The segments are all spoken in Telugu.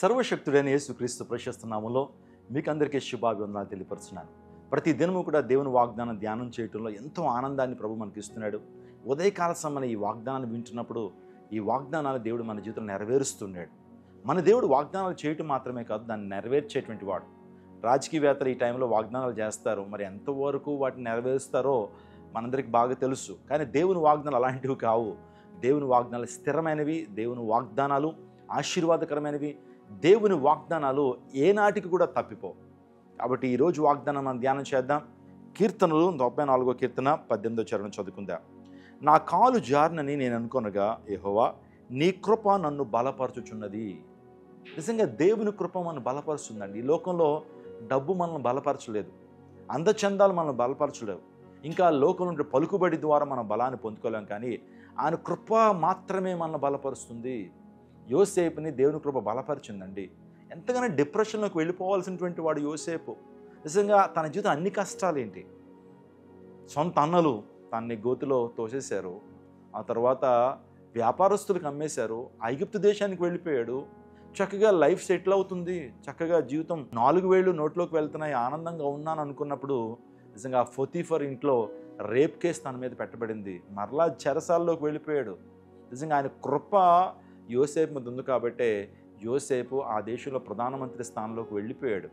సర్వశక్తుడైన యేసుక్రీస్తు ప్రశస్త నామములో మీకు అందరికీ శుభాభివందనాలు తెలియపరుస్తున్నాను. ప్రతి దినము కూడా దేవుని వాగ్దానం ధ్యానం చేయడంలో ఎంతో ఆనందాన్ని ప్రభు మనకి ఇస్తున్నాడు. ఉదయకాల సమయం ఈ వాగ్దానాన్ని వింటున్నప్పుడు ఈ వాగ్దానాలు దేవుడు మన జీవితంలో నెరవేరుస్తున్నాడు. మన దేవుడు వాగ్దానాలు చేయటం మాత్రమే కాదు, దాన్ని నెరవేర్చేటువంటి వాడు. రాజకీయవేత్తలు ఈ టైంలో వాగ్దానాలు చేస్తారు, మరి ఎంతవరకు వాటిని నెరవేరుస్తారో మనందరికీ బాగా తెలుసు. కానీ దేవుని వాగ్దానాలు అలాంటివి కావు. దేవుని వాగ్దానాలు స్థిరమైనవి, దేవుని వాగ్దానాలు ఆశీర్వాదకరమైనవి, దేవుని వాగ్దానాలు ఏనాటికి కూడా తప్పిపోవు. కాబట్టి ఈరోజు వాగ్దానం మనం ధ్యానం చేద్దాం. కీర్తనలు 94వ కీర్తన 18వ చరణం చదువుకుందాం. నా కాలు జారినని నేను అనుకొనగా యెహోవా నీ కృప నన్ను బలపరచుచున్నది. నిజంగా దేవుని కృప మనల్ని బలపరుస్తుందండి. ఈ లోకంలో డబ్బు మనల్ని బలపరచలేదు, అందచందాలు మనల్ని బలపరచలేవు, ఇంకా లోకం నుండి పలుకుబడి ద్వారా మనం బలాన్ని పొందుకోలేం. కానీ ఆయన కృప మాత్రమే మనల్ని బలపరుస్తుంది. యోసేపుని దేవుని కృప బలపరిచిందండి. ఎంతగానో డిప్రెషన్లోకి వెళ్ళిపోవాల్సినటువంటి వాడు యోసేపు. నిజంగా తన జీవితం అన్ని కష్టాలేంటి, సొంత అన్నలు తన్ని గోతిలో తోసేశారు, ఆ తర్వాత వ్యాపారస్తులకు అమ్మేశారు, ఐగుప్తు దేశానికి వెళ్ళిపోయాడు. చక్కగా లైఫ్ సెటిల్ అవుతుంది, చక్కగా జీవితం 4 వేళ్ళు నోట్లోకి వెళ్తున్నాయి, ఆనందంగా ఉన్నాను అనుకున్నప్పుడు నిజంగా ఫొతీఫర్ ఇంట్లో రేప్ కేసు తన మీద పెట్టబడింది, మరలా చెరసాల్లోకి వెళ్ళిపోయాడు. నిజంగా ఆయన కృప యోసేపు మీద ఉంది కాబట్టే యోసేపు ఆ దేశంలో ప్రధానమంత్రి స్థానంలోకి వెళ్ళిపోయాడు.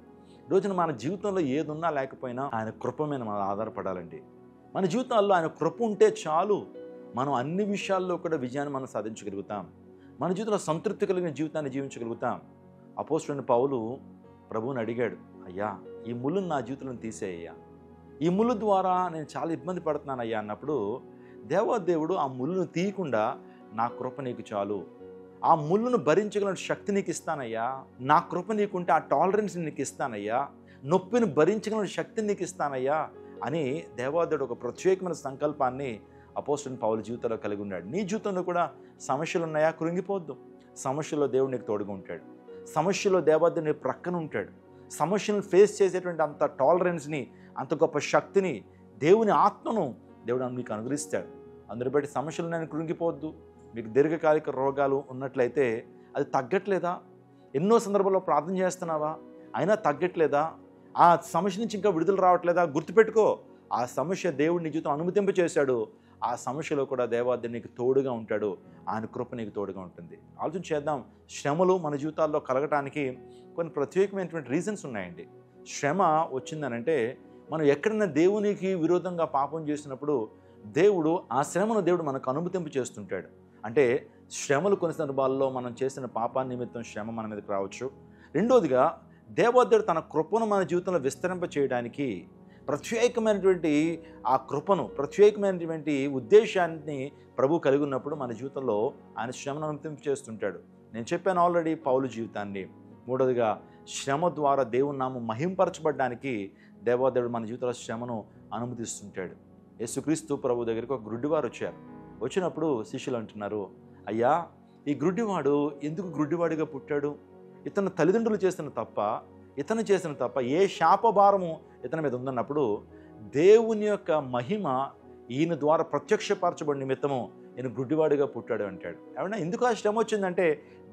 రోజున మన జీవితంలో ఏదున్నా లేకపోయినా ఆయన కృప మీద మనం ఆధారపడాలండి. మన జీవితాల్లో ఆయన కృప ఉంటే చాలు, మనం అన్ని విషయాల్లో కూడా విజయాన్ని మనం సాధించగలుగుతాం. మన జీవితంలో సంతృప్తి కలిగిన జీవితాన్ని జీవించగలుగుతాం. అపోస్తలుడైన పౌలు ప్రభువుని అడిగాడు, అయ్యా ఈ ముళ్ళును నా జీవితంలో తీసేయ్యా, ఈ ముళ్ళు ద్వారా నేను చాలా ఇబ్బంది పడుతున్నాను అయ్యా అన్నప్పుడు దేవాదేవుడు ఆ ముళ్ళును తీయకుండా నా కృప నీకు చాలు, ఆ ముళ్ళును భరించగల శక్తి నీకు ఇస్తానయ్యా, నా కృప నీకుంటే ఆ టాలరెన్స్ నీకు ఇస్తానయ్యా, నొప్పిని భరించగల శక్తిని నీకు ఇస్తానయ్యా అని దేవాదేవుడు ఒక ప్రత్యేకమైన సంకల్పాన్ని అపోస్తలుడైన పౌలు జీవితంలో కలిగి ఉన్నాడు. నీ జీవితంలో కూడా సమస్యలు ఉన్నాయా? కృంగిపోద్దు. సమస్యలో దేవుడు నీకు తోడుగా ఉంటాడు. సమస్యలో దేవాదేవుడు నీ ప్రక్కన ఉంటాడు. సమస్యలను ఫేస్ చేసేటువంటి అంత టాలరెన్స్ని, అంత గొప్ప శక్తిని, దేవుని ఆత్మను దేవుడు మీకు అనుగ్రహిస్తాడు. అందరి బట్టి సమస్యలు నేను కృంగిపోవద్దు. మీకు దీర్ఘకాలిక రోగాలు ఉన్నట్లయితే అది తగ్గట్లేదా? ఎన్నో సందర్భాల్లో ప్రార్థన చేస్తున్నావా, అయినా తగ్గట్లేదా? ఆ సమస్య నుంచి ఇంకా విడుదల రావట్లేదా? గుర్తుపెట్టుకో, ఆ సమస్య దేవుడు నీ జీవితం అనుమతింప చేశాడు. ఆ సమస్యలో కూడా దేవాదేవుడు నీకు తోడుగా ఉంటాడు. ఆయన కృప నీకు తోడుగా ఉంటుంది. ఆలోచన చేద్దాం. శ్రమలు మన జీవితాల్లో కలగటానికి కొన్ని ప్రత్యేకమైనటువంటి రీజన్స్ ఉన్నాయండి. శ్రమ వచ్చిందనంటే మనం ఎక్కడైనా దేవునికి విరోధంగా పాపం చేసినప్పుడు దేవుడు ఆ శ్రమను దేవుడు మనకు అనుమతింపు చేస్తుంటాడు. అంటే శ్రమలు కొన్ని సందర్భాల్లో మనం చేసిన పాపాన్ని నిమిత్తం శ్రమ మన మీదకి రావచ్చు. రెండోదిగా దేవదేవుడు తన కృపను మన జీవితంలో విస్తరింప చేయడానికి ప్రత్యేకమైనటువంటి ఆ కృపను, ప్రత్యేకమైనటువంటి ఉద్దేశాన్ని ప్రభు కలిగి ఉన్నప్పుడు మన జీవితంలో ఆయన శ్రమను అనుమతింపు చేస్తుంటాడు. నేను చెప్పాను ఆల్రెడీ పౌలు జీవితాన్ని. మూడోదిగా శ్రమ ద్వారా దేవుని నామం మహింపరచబడడానికి దేవదేవుడు మన జీవితంలో శ్రమను అనుమతిస్తుంటాడు. యేసుక్రీస్తు ప్రభు దగ్గరికి ఒక గ్రుడ్డివారు వచ్చారు. వచ్చినప్పుడు శిష్యులు అంటున్నారు, అయ్యా ఈ గ్రుడ్డివాడు ఎందుకు గ్రుడ్డివాడిగా పుట్టాడు? ఇతను తల్లిదండ్రులు చేసిన తప్ప, ఇతను చేసిన తప్ప, ఏ శాపభారము ఇతని మీద ఉందన్నప్పుడు దేవుని యొక్క మహిమ ఈయన ద్వారా ప్రత్యక్షపరచబడి నిమిత్తము ఈయన గుడ్డివాడిగా పుట్టాడు అంటాడు. ఏమన్నా ఎందుకు ఆ శ్రమ వచ్చిందంటే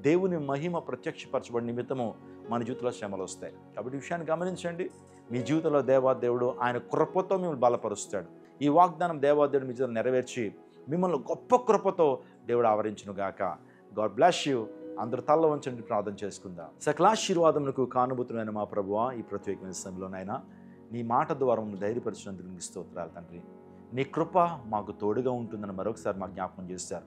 దేవుని మహిమ ప్రత్యక్షపరచబడి నిమిత్తము మన జీవితంలో శ్రమలు వస్తాయి. కాబట్టి ఈ విషయాన్ని గమనించండి. మీ జీవితంలో దేవాదేవుడు ఆయన కృపతో మిమ్మల్ని బలపరుస్తాడు. ఈ వాగ్దానం దేవాదేవుడు మీ జీవితంలో నెరవేర్చి మిమ్మల్ని గొప్ప కృపతో దేవుడు ఆవరించునుగాక. God bless you. అందరూ తల్ల వంచండి, ప్రార్థన చేసుకుందాం. సకలాశీర్వాదమునకు కానుభూతులైన మా ప్రభువా, ఈ ప్రత్యేకమైన సమయంలోనైనా నీ మాట ద్వారా మమ్మల్ని ధైర్యపరిచినందుకు నీకు స్తోత్రాలు తండ్రి. నీ కృప మాకు తోడుగా ఉంటుందని మరొకసారి మాకు జ్ఞాపకం చేశారు.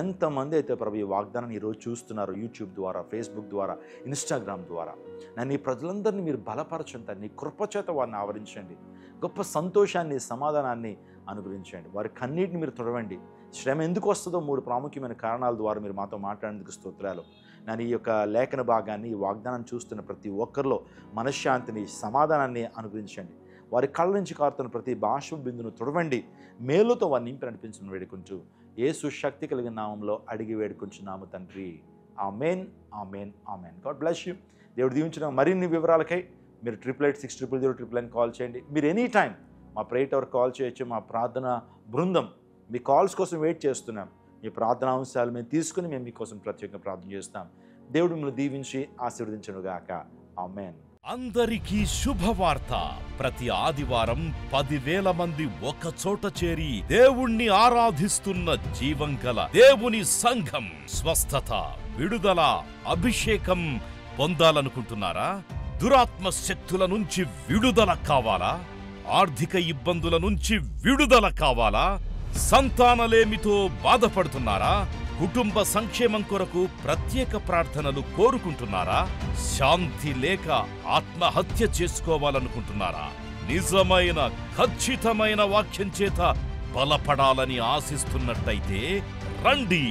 ఎంతమంది అయితే ప్రభు ఈ వాగ్దానాన్ని ఈరోజు చూస్తున్నారు, యూట్యూబ్ ద్వారా, ఫేస్బుక్ ద్వారా, ఇన్స్టాగ్రామ్ ద్వారా, నన్ను ఈ ప్రజలందరినీ మీరు బలపరచండి. నీ కృప చేత వారిని ఆవరించండి. గొప్ప సంతోషాన్ని, సమాధానాన్ని అనుగ్రహించండి. వారి కన్నీటిని మీరు తుడవండి. శ్రమ ఎందుకు వస్తుందో 3 ప్రాముఖ్యమైన కారణాల ద్వారా మీరు మాతో మాట్లాడేందుకు స్తోత్రాలు. నేను ఈ యొక్క లేఖన భాగాన్ని, ఈ వాగ్దానాన్ని చూస్తున్న ప్రతి ఒక్కరిలో మనశ్శాంతిని, సమాధానాన్ని అనుగ్రహించండి. వారి కళ్ళ నుంచి కారుతున్న ప్రతి బాష్ప బిందును తుడవండి. మేలుతో వారిని నింపి నడిపించడం వేడుకుంటూ యేసు శక్తి కలిగిన నామంలో అడిగి వేడుకుంటున్నాము తండ్రి. Amen, amen, amen. God bless you. దేవుడు దీవించిన మరిన్ని వివరాలకై మీరు 88860009 కాల్ చేయండి. మీరు ఎనీ టైం మా ప్రేయర్ టవర్ కాల్ చేయొచ్చు. మా ప్రార్థన బృందం మీ కాల్స్ కోసం వెయిట్ చేస్తున్నాం. మీ ప్రార్థనా అంశాలు మేము తీసుకుని మేము మీకోసం ప్రత్యేకంగా ప్రార్థన చేస్తాం. దేవుడు మిమ్మల్ని దీవించి ఆశీర్వదించునుగాక. ఆమేన్. అందరికీ శుభవార్త. ప్రతి ఆదివారం 10,000 మంది ఒక చోట చేరి దేవుణ్ణి ఆరాధిస్తున్న జీవం గల దేవుని సంఘం. స్వస్థత, విడుదల, అభిషేకం పొందాలనుకుంటున్నారా? దురాత్మ శక్తుల నుంచి విడుదల కావాలా? ఆర్థిక ఇబ్బందుల నుంచి విడుదల కావాలా? సంతానలేమితో బాధపడుతున్నారా? కుటుంబ సంక్షేమం కొరకు ప్రత్యేక ప్రార్థనలు కోరుకుంటున్నారా? శాంతి లేక ఆత్మహత్య చేసుకోవాలనుకుంటున్నారా? నిజమైన ఖచ్చితమైన వాక్యం చేత బలపడాలని ఆశిస్తున్నట్టయితే రండి.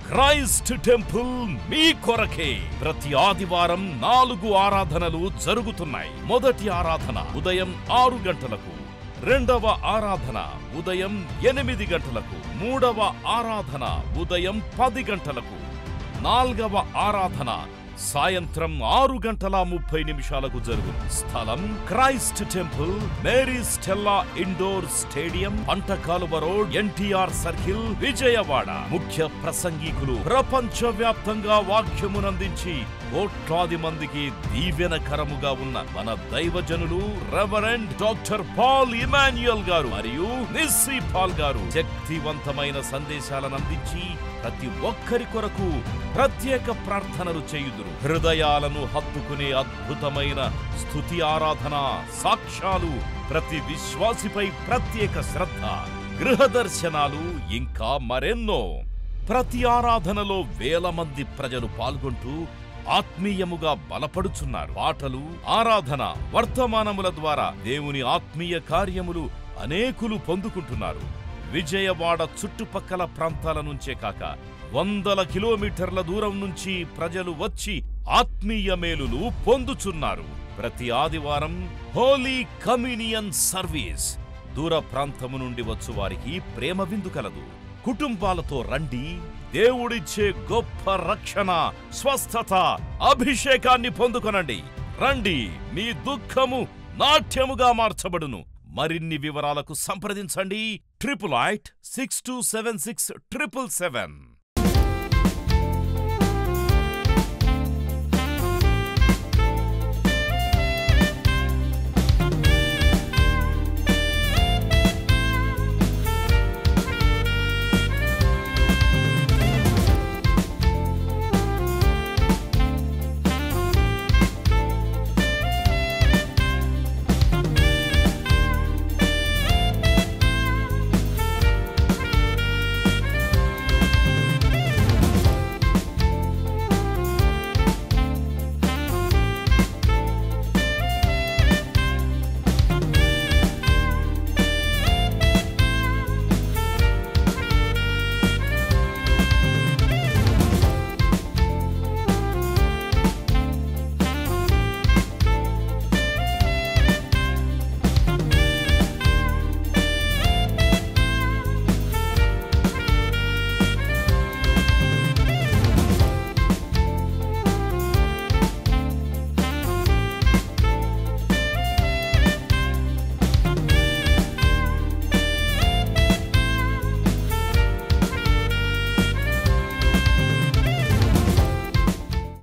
క్రైస్ట్ టెంపుల్ మీ కొరకే. ప్రతి ఆదివారం 4 ఆరాధనలు జరుగుతున్నాయి. మొదటి ఆరాధన ఉదయం 6 గంటలకు, రెండవ ఆరాధన ఉదయం 8 గంటలకు, మూడవ ఆరాధన ఉదయం 10 గంటలకు, నాల్గవ ఆరాధన సాయంత్రం 6:30 జరుగును. స్థలం Christ temple, Mary Stella indoor stadium, Pantakaluva road, NTR circle, Vijayawada. ముఖ్య ప్రసంగికులు ప్రపంచ వ్యాప్తంగా వాక్యమునందించి కోట్లాది మందికి దీవెనకరముగా ఉన్న మన దైవజనులు రెవరెండ్ డాక్టర్ పాల్ ఇమాన్యుయల్ గారు మరియు నిస్సీ పాల్ గారు శక్తివంతమైన సందేశాలను అందించి ప్రతి ఒక్కరి కొరకు ప్రత్యేక ప్రార్థనలు చేయుదురు. హృదయాలను హత్తుకునే అద్భుతమైన స్తుతి ఆరాధన సాక్ష్యాలు, ప్రతి విశ్వాసిపై ప్రత్యేక శ్రద్ధ, గృహ దర్శనాలు, ఇంకా మరెన్నో. ప్రతి ఆరాధనలో 1000 మంది ప్రజలు పాల్గొంటూ ఆత్మీయముగా బలపడుచున్నారు. పాటలు, ఆరాధన, వర్తమానముల ద్వారా దేవుని ఆత్మీయ కార్యములు అనేకులు పొందుకుంటున్నారు. విజయవాడ చుట్టుపక్కల ప్రాంతాల నుంచే కాక 100 కిలోమీటర్ల దూరం నుంచి ప్రజలు వచ్చి ఆత్మీయ మేలులు పొందుచున్నారు. ప్రతి ఆదివారం హోలీ కమ్యూనియన్ సర్వీస్. దూర ప్రాంతము నుండి వచ్చు వారికి ప్రేమ విందు కలదు. కుటుంబాలతో రండి. దేవుడిచ్చే గొప్ప రక్షణ, స్వస్థత, అభిషేకాన్ని పొందుకొనండి. రండి, మీ దుఃఖము నాట్యముగా మార్చబడును. మరిన్ని వివరాలకు సంప్రదించండి 88 6276 777.